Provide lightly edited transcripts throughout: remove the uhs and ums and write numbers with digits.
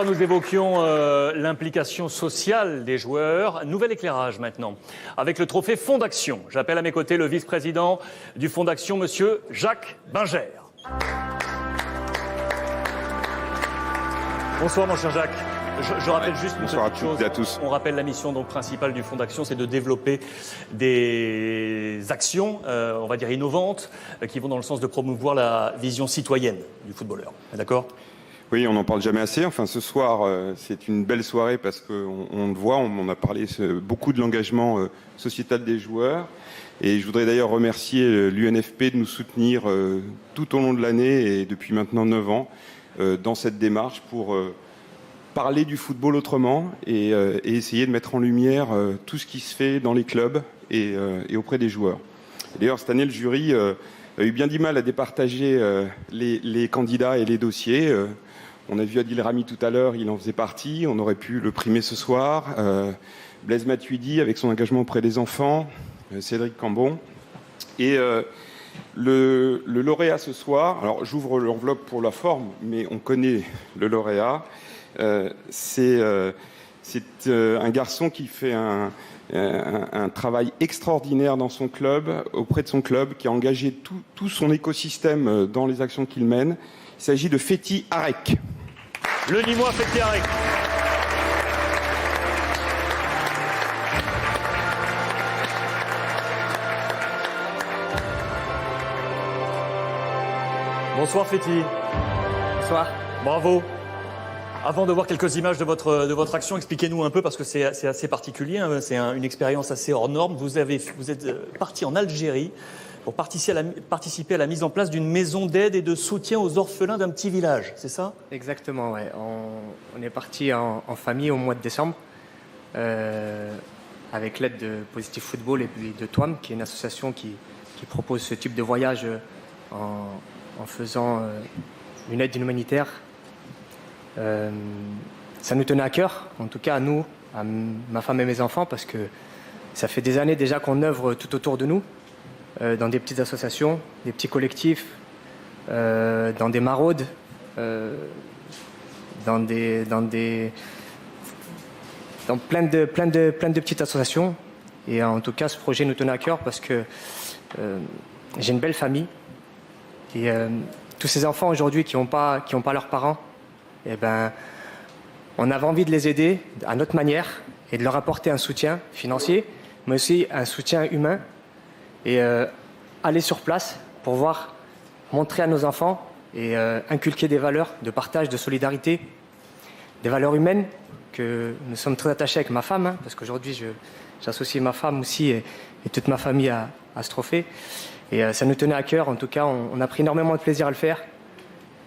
Nous évoquions l'implication sociale des joueurs. Nouvel éclairage maintenant, avec le trophée Fonds d'Action. J'appelle à mes côtés le vice-président du Fonds d'Action, monsieur Jacques Bingère. Bonsoir mon cher Jacques. Je rappelle juste une petite chose. À tous. On rappelle la mission donc principale du Fonds d'Action, c'est de développer des actions, on va dire innovantes, qui vont dans le sens de promouvoir la vision citoyenne du footballeur. D'accord ? Oui, on n'en parle jamais assez. Enfin, ce soir, c'est une belle soirée parce qu'on le voit, on a parlé beaucoup de l'engagement sociétal des joueurs. Et je voudrais d'ailleurs remercier l'UNFP de nous soutenir tout au long de l'année et depuis maintenant 9 ans dans cette démarche pour parler du football autrement et essayer de mettre en lumière tout ce qui se fait dans les clubs et auprès des joueurs. D'ailleurs, cette année, le jury a eu bien du mal à départager les candidats et les dossiers. On a vu Adil Rami tout à l'heure, il en faisait partie. On aurait pu le primer ce soir. Blaise Matuidi avec son engagement auprès des enfants. Cédric Cambon. Et le lauréat ce soir, alors j'ouvre l'enveloppe pour la forme, mais on connaît le lauréat. C'est un garçon qui fait un travail extraordinaire dans son club, auprès de son club, qui a engagé tout son écosystème dans les actions qu'il mène. Il s'agit de Fethi Arek. Le Nîmois Fethi Arek. Bonsoir Fethi. Bonsoir. Bravo. Avant de voir quelques images de votre action, expliquez-nous un peu, parce que c'est assez particulier, hein, c'est une expérience assez hors norme. Vous êtes parti en Algérie pour participer à la mise en place d'une maison d'aide et de soutien aux orphelins d'un petit village, c'est ça ? Exactement, ouais. On est parti en famille au mois de décembre avec l'aide de Positif Football et puis de TOAM, qui est une association qui propose ce type de voyage en faisant une aide humanitaire. Ça nous tenait à cœur, en tout cas à nous, à ma femme et mes enfants, parce que ça fait des années déjà qu'on œuvre tout autour de nous, dans des petites associations, des petits collectifs, dans des maraudes, dans plein de petites associations. Et en tout cas, ce projet nous tenait à cœur parce que j'ai une belle famille. Et tous ces enfants aujourd'hui qui n'ont pas leurs parents, eh ben, on avait envie de les aider à notre manière et de leur apporter un soutien financier, mais aussi un soutien humain. Et aller sur place pour montrer à nos enfants et inculquer des valeurs de partage, de solidarité, des valeurs humaines que nous sommes très attachés avec ma femme, hein, parce qu'aujourd'hui j'associe ma femme aussi et toute ma famille à ce trophée. Et ça nous tenait à cœur, en tout cas on a pris énormément de plaisir à le faire.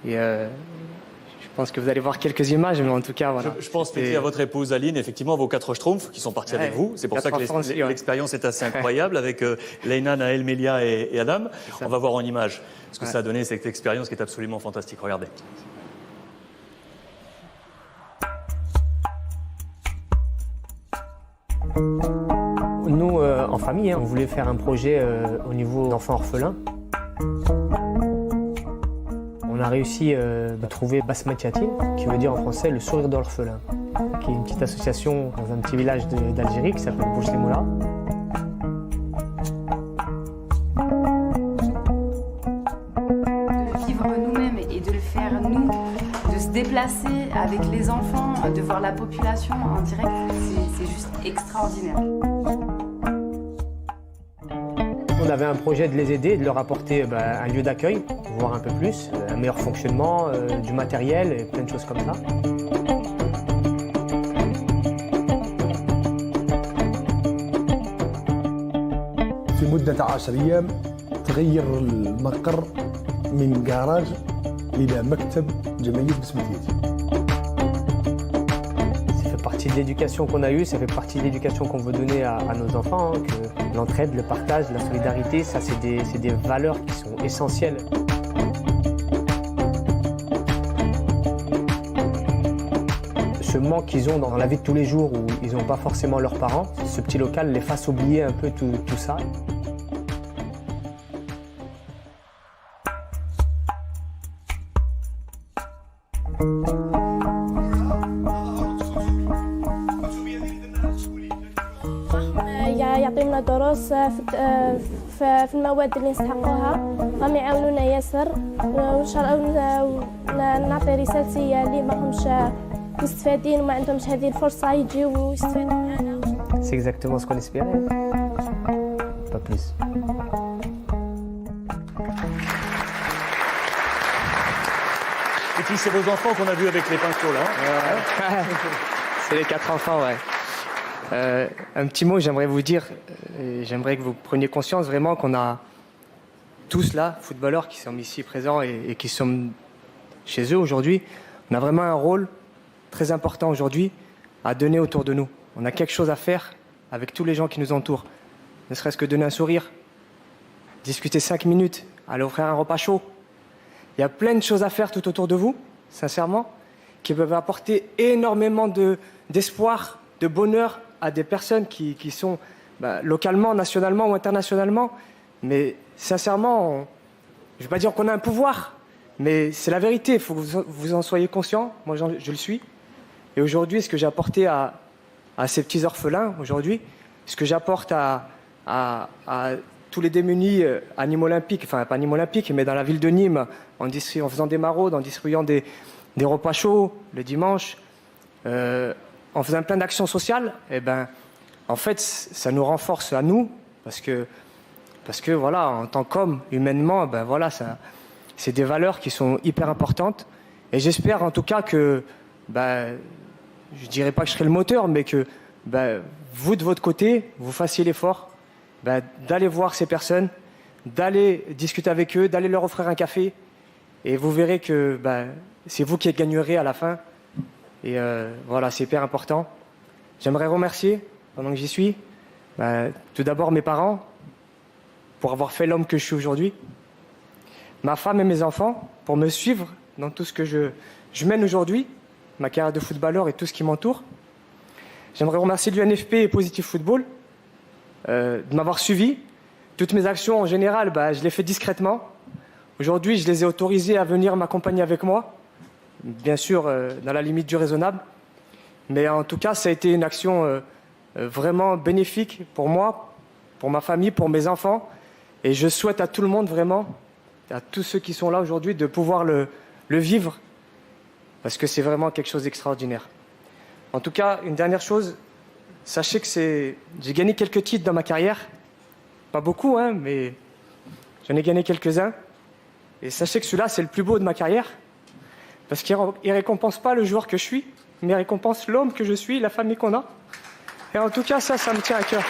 Et je pense que vous allez voir quelques images, mais en tout cas, voilà. Je pense à votre épouse Aline, effectivement, vos 4 schtroumpfs qui sont partis avec vous. C'est pour ça que l'expérience est assez incroyable avec Leïna, Naël, Mélia et Adam. On va voir en image ce que ça a donné, cette expérience qui est absolument fantastique. Regardez. Nous, en famille, on voulait faire un projet au niveau d'enfants orphelins. On a réussi à trouver Basmat Yatim, qui veut dire en français le sourire de l'orphelin, qui est une petite association dans un petit village d'Algérie qui s'appelle Boujlimoula. De vivre nous-mêmes et de le faire nous, de se déplacer avec les enfants, de voir la population en direct, c'est juste extraordinaire. On avait un projet de les aider, de leur apporter un lieu d'accueil, voir un peu plus, un meilleur fonctionnement, du matériel et plein de choses comme ça. في مدة 10 أيام تغير المقر من جراج إلى مكتب جمعية بسمة يتيم. Ça fait partie de l'éducation qu'on a eue, ça fait partie de l'éducation qu'on veut donner à nos enfants, hein, que l'entraide, le partage, la solidarité, ça c'est des valeurs qui sont essentielles. Ce manque qu'ils ont dans la vie de tous les jours où ils n'ont pas forcément leurs parents, ce petit local les fasse oublier un peu tout ça. يعطيونا دروس في المواد اللي نستحقوها. راهم يعاونونا ياسر، وان شاء الله نعطي رسالتي اللي ما همش مستفادين وما عندهمش هذه الفرصه يجيو ويستفادوا معنا. C'est exactement ce qu'on espérait. Pas plus. Et puis c'est vos enfants qu'on a vus avec les pinceaux là. C'est les 4 enfants, ouais. Un petit mot, j'aimerais vous dire, j'aimerais que vous preniez conscience vraiment qu'on a tous là, footballeurs qui sont ici présents et qui sont chez eux aujourd'hui, on a vraiment un rôle très important aujourd'hui à donner autour de nous. On a quelque chose à faire avec tous les gens qui nous entourent. Ne serait-ce que donner un sourire, discuter 5 minutes, aller offrir un repas chaud. Il y a plein de choses à faire tout autour de vous, sincèrement, qui peuvent apporter énormément d'espoir, de bonheur à des personnes qui sont localement, nationalement ou internationalement. Mais sincèrement, je ne vais pas dire qu'on a un pouvoir, mais c'est la vérité, il faut que vous en soyez conscients. Moi, je le suis. Et aujourd'hui, ce que j'ai apporté à ces petits orphelins, aujourd'hui, ce que j'apporte à tous les démunis à Nîmes Olympique, enfin pas Nîmes Olympique, mais dans la ville de Nîmes, en faisant des maraudes, en distribuant des repas chauds le dimanche, en faisant plein d'actions sociales, eh ben, en fait, ça nous renforce à nous, parce que voilà, en tant qu'homme, humainement, ben voilà, c'est des valeurs qui sont hyper importantes. Et j'espère en tout cas que, je dirais pas que je serai le moteur, mais que vous de votre côté, vous fassiez l'effort d'aller voir ces personnes, d'aller discuter avec eux, d'aller leur offrir un café, et vous verrez que c'est vous qui gagnerez à la fin. Et voilà, c'est hyper important. J'aimerais remercier, pendant que j'y suis, tout d'abord mes parents, pour avoir fait l'homme que je suis aujourd'hui, ma femme et mes enfants, pour me suivre dans tout ce que je mène aujourd'hui, ma carrière de footballeur et tout ce qui m'entoure. J'aimerais remercier l'UNFP et Positive Football de m'avoir suivi. Toutes mes actions en général, je les fais discrètement. Aujourd'hui, je les ai autorisés à venir m'accompagner avec moi, bien sûr dans la limite du raisonnable. Mais en tout cas, ça a été une action vraiment bénéfique pour moi, pour ma famille, pour mes enfants. Et je souhaite à tout le monde vraiment, à tous ceux qui sont là aujourd'hui, de pouvoir le vivre, parce que c'est vraiment quelque chose d'extraordinaire. En tout cas, une dernière chose, sachez que j'ai gagné quelques titres dans ma carrière, pas beaucoup, hein, mais j'en ai gagné quelques-uns. Et sachez que celui-là, c'est le plus beau de ma carrière, parce qu'il ne récompense pas le joueur que je suis, mais il récompense l'homme que je suis, la famille qu'on a. Et en tout cas, ça me tient à cœur.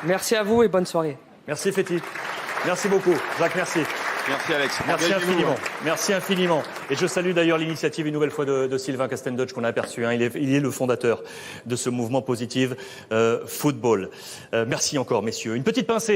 Merci à vous et bonne soirée. Merci Féti. Merci beaucoup. Jacques, merci. Merci Alex. Merci infiniment. Merci infiniment. Et je salue d'ailleurs l'initiative une nouvelle fois de Sylvain Castendutch qu'on a aperçu. Hein. Il est le fondateur de ce mouvement Positive Football. Merci encore, messieurs. Une petite pincée.